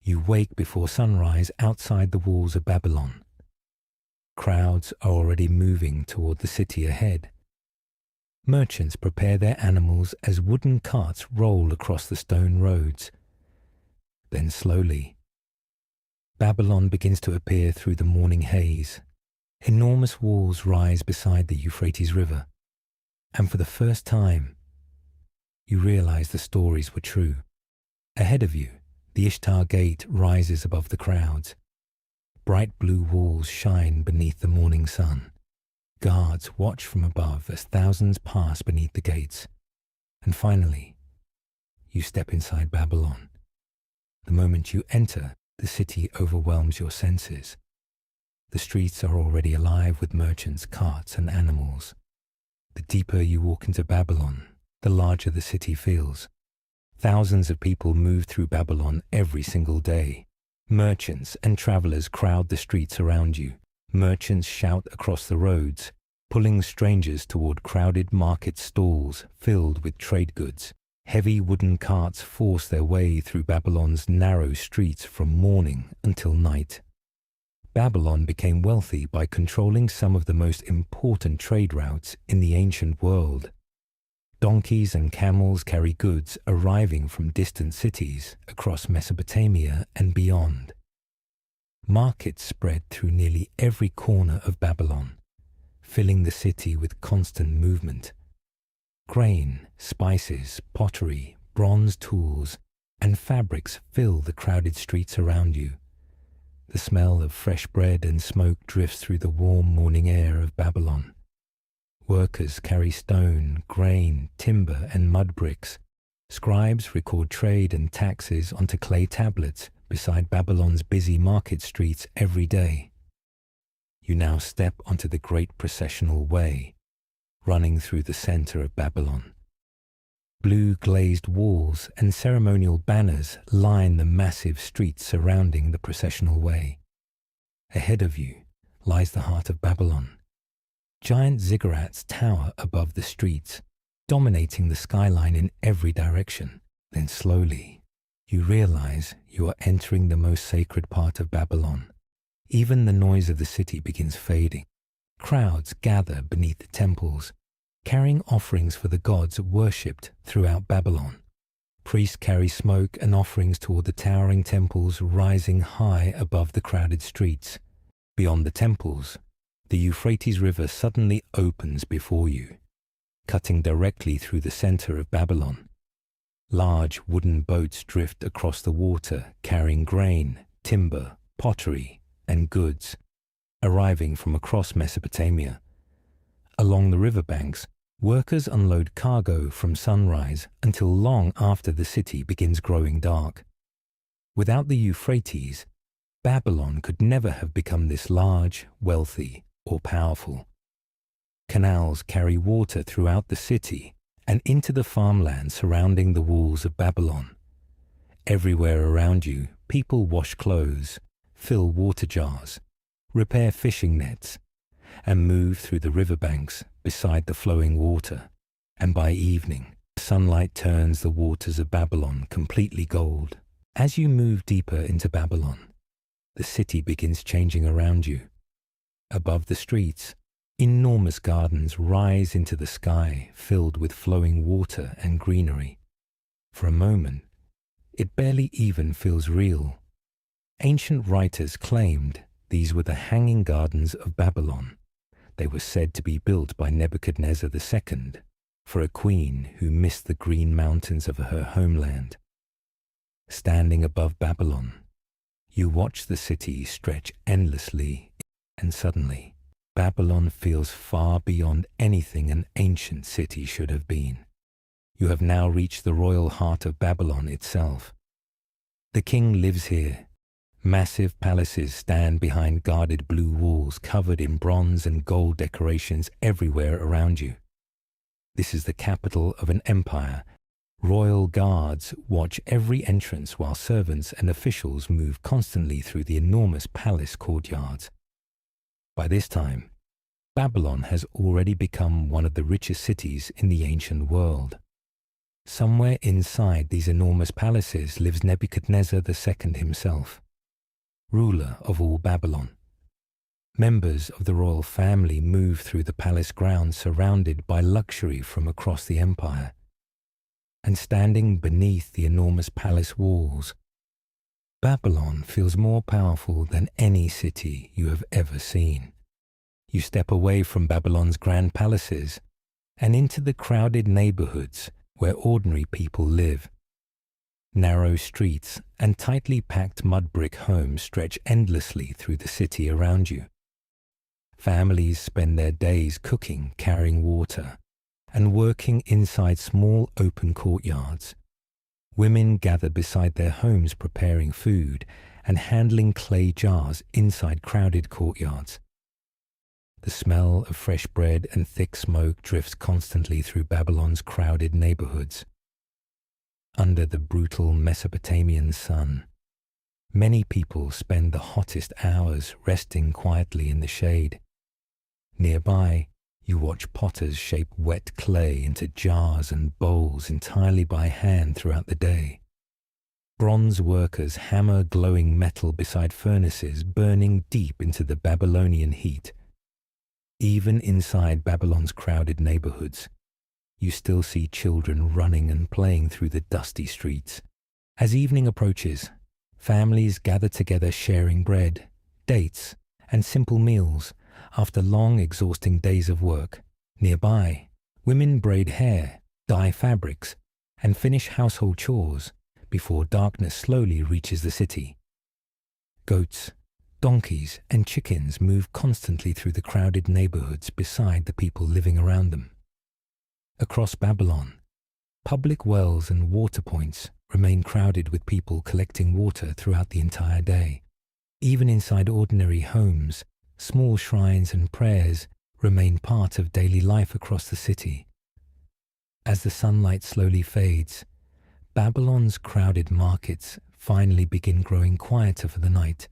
You wake before sunrise outside the walls of Babylon. Crowds are already moving toward the city ahead. Merchants prepare their animals as wooden carts roll across the stone roads. Then slowly, Babylon begins to appear through the morning haze. Enormous walls rise beside the Euphrates River, and for the first time, you realize the stories were true. Ahead of you, the Ishtar Gate rises above the crowds. Bright blue walls shine beneath the morning sun. Guards watch from above as thousands pass beneath the gates. And finally, you step inside Babylon. The moment you enter, the city overwhelms your senses. The streets are already alive with merchants, carts, and animals. The deeper you walk into Babylon, the larger the city feels. Thousands of people move through Babylon every single day. Merchants and travelers crowd the streets around you. Merchants shout across the roads, pulling strangers toward crowded market stalls filled with trade goods. Heavy wooden carts force their way through Babylon's narrow streets from morning until night. Babylon became wealthy by controlling some of the most important trade routes in the ancient world. Donkeys and camels carry goods arriving from distant cities across Mesopotamia and beyond. Markets spread through nearly every corner of Babylon, filling the city with constant movement. Grain, spices, pottery, bronze tools, and fabrics fill the crowded streets around you. The smell of fresh bread and smoke drifts through the warm morning air of Babylon. Workers carry stone, grain, timber, and mud bricks. Scribes record trade and taxes onto clay tablets beside Babylon's busy market streets every day. You now step onto the great processional way, running through the center of Babylon. Blue glazed walls and ceremonial banners line the massive streets surrounding the processional way. Ahead of you lies the heart of Babylon. Giant ziggurats tower above the streets, dominating the skyline in every direction. Then slowly, you realize you are entering the most sacred part of Babylon. Even the noise of the city begins fading. Crowds gather beneath the temples, carrying offerings for the gods worshipped throughout Babylon. Priests carry smoke and offerings toward the towering temples rising high above the crowded streets. Beyond the temples, the Euphrates River suddenly opens before you, cutting directly through the center of Babylon. Large wooden boats drift across the water, carrying grain, timber, pottery, and goods, arriving from across Mesopotamia. Along the riverbanks, workers unload cargo from sunrise until long after the city begins growing dark. Without the Euphrates, Babylon could never have become this large, wealthy, or powerful. Canals carry water throughout the city and into the farmland surrounding the walls of Babylon. Everywhere around you, people wash clothes, fill water jars, repair fishing nets, and move through the riverbanks beside the flowing water. And by evening, sunlight turns the waters of Babylon completely gold. As you move deeper into Babylon, the city begins changing around you. Above the streets, enormous gardens rise into the sky filled with flowing water and greenery. For a moment, it barely even feels real. Ancient writers claimed these were the hanging gardens of Babylon. They were said to be built by Nebuchadnezzar II for a queen who missed the green mountains of her homeland. Standing above Babylon, you watch the city stretch endlessly, and suddenly, Babylon feels far beyond anything an ancient city should have been. You have now reached the royal heart of Babylon itself. The king lives here. Massive palaces stand behind guarded blue walls covered in bronze and gold decorations everywhere around you. This is the capital of an empire. Royal guards watch every entrance while servants and officials move constantly through the enormous palace courtyards. By this time, Babylon has already become one of the richest cities in the ancient world. Somewhere inside these enormous palaces lives Nebuchadnezzar II himself, ruler of all Babylon. Members of the royal family move through the palace grounds surrounded by luxury from across the empire. And standing beneath the enormous palace walls, Babylon feels more powerful than any city you have ever seen. You step away from Babylon's grand palaces and into the crowded neighborhoods where ordinary people live. Narrow streets and tightly packed mud brick homes stretch endlessly through the city around you. Families spend their days cooking, carrying water, and working inside small open courtyards. Women gather beside their homes preparing food and handling clay jars inside crowded courtyards. The smell of fresh bread and thick smoke drifts constantly through Babylon's crowded neighborhoods. Under the brutal Mesopotamian sun, many people spend the hottest hours resting quietly in the shade. Nearby, you watch potters shape wet clay into jars and bowls entirely by hand throughout the day. Bronze workers hammer glowing metal beside furnaces burning deep into the Babylonian heat. Even inside Babylon's crowded neighborhoods, you still see children running and playing through the dusty streets. As evening approaches, families gather together sharing bread, dates, and simple meals after long, exhausting days of work. Nearby, women braid hair, dye fabrics, and finish household chores before darkness slowly reaches the city. Goats, donkeys, and chickens move constantly through the crowded neighborhoods beside the people living around them. Across Babylon, public wells and water points remain crowded with people collecting water throughout the entire day. Even inside ordinary homes, small shrines and prayers remain part of daily life across the city. As the sunlight slowly fades, Babylon's crowded markets finally begin growing quieter for the night.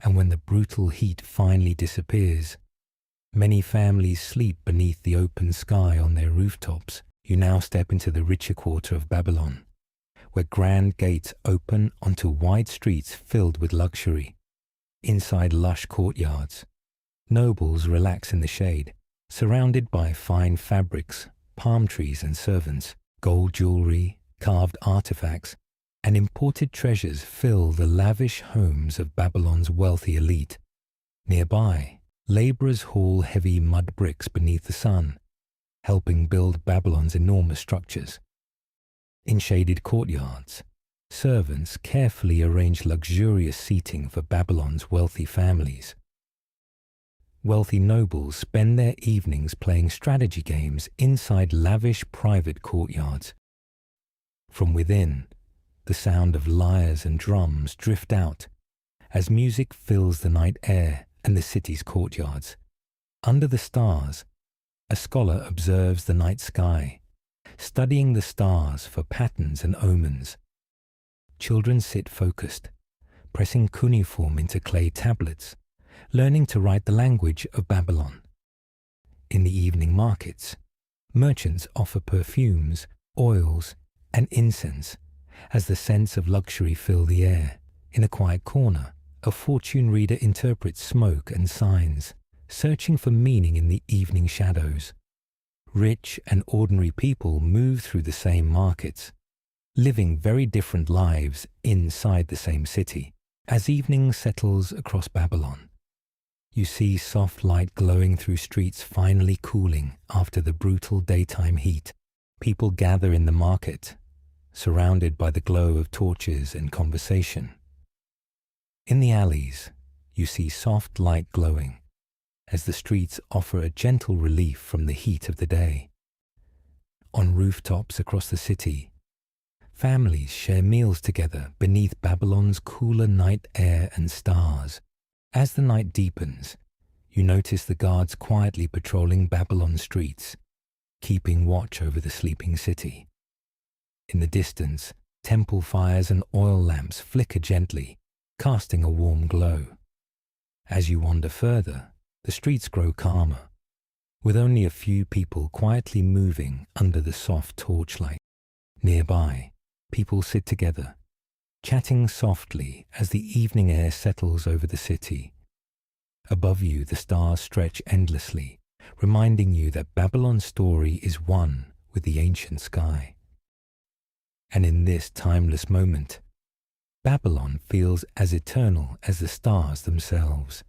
And when the brutal heat finally disappears, many families sleep beneath the open sky on their rooftops. You now step into the richer quarter of Babylon, where grand gates open onto wide streets filled with luxury. Inside lush courtyards, nobles relax in the shade, surrounded by fine fabrics, palm trees and servants. Gold jewelry, carved artifacts, and imported treasures fill the lavish homes of Babylon's wealthy elite. Nearby, laborers haul heavy mud bricks beneath the sun, helping build Babylon's enormous structures. In shaded courtyards, servants carefully arrange luxurious seating for Babylon's wealthy families. Wealthy nobles spend their evenings playing strategy games inside lavish private courtyards. From within, the sound of lyres and drums drift out as music fills the night air and the city's courtyards. Under the stars, a scholar observes the night sky, studying the stars for patterns and omens. Children sit focused, pressing cuneiform into clay tablets, learning to write the language of Babylon. In the evening markets, merchants offer perfumes, oils, and incense as the scents of luxury fill the air. In a quiet corner, a fortune reader interprets smoke and signs, searching for meaning in the evening shadows. Rich and ordinary people move through the same markets, living very different lives inside the same city. As evening settles across Babylon, you see soft light glowing through streets finally cooling after the brutal daytime heat. People gather in the market, surrounded by the glow of torches and conversation. In the alleys, you see soft light glowing as the streets offer a gentle relief from the heat of the day. On rooftops across the city, families share meals together beneath Babylon's cooler night air and stars. As the night deepens, you notice the guards quietly patrolling Babylon streets, keeping watch over the sleeping city. In the distance, temple fires and oil lamps flicker gently, casting a warm glow. As you wander further, the streets grow calmer, with only a few people quietly moving under the soft torchlight. Nearby, people sit together, chatting softly as the evening air settles over the city. Above you, the stars stretch endlessly, reminding you that Babylon's story is one with the ancient sky. And in this timeless moment, Babylon feels as eternal as the stars themselves,